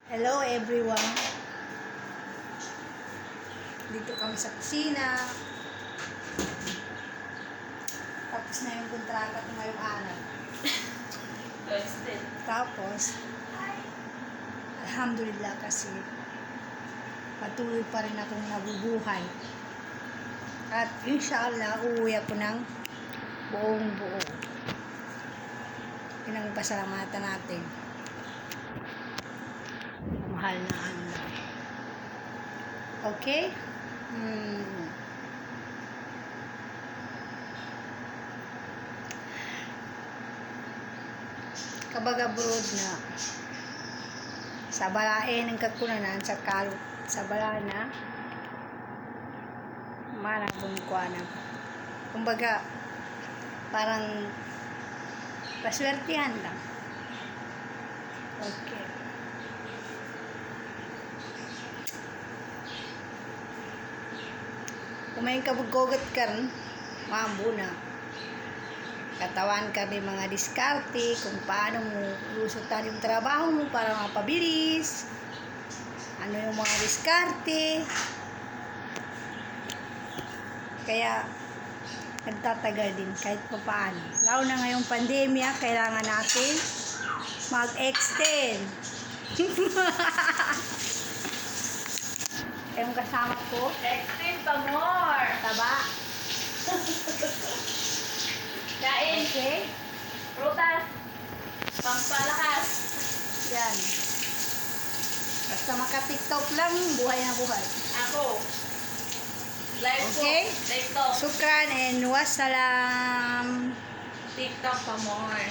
Hello everyone. Dito kami sa kusina. Tapos na yung kontrata ko ngayong araw. Tapos, alhamdulillah kasi patuloy pa rin akong nabubuhay. At inshallah, uuwi ako ng buong buo. Yun ang pasalamatan natin. Mahal na Allah. Okay? Kabag abroad na sa balae ng kakunanan sa kalot sa balana manabong kuana. Kumbaga parang paswertihan lang. Okay. Kumain ka bugogat karon, mambo na. Katawan kami mga diskarte kung paano mo lusutan yung trabaho mo para mapabilis. Ano yung mga diskarte. Kaya nagtatagal din kahit pa paano. Lalo na ngayong pandemya, kailangan natin mag-extend. Yung kasama ko, Extend pa more. taba. Kain. Okay? Prutas. Pampalakas. Yan. Basta maka-TikTok lang, buhay na buhay. Ako. Live Okay? po. TikTok. Sukran and wassalam. TikTok pa more.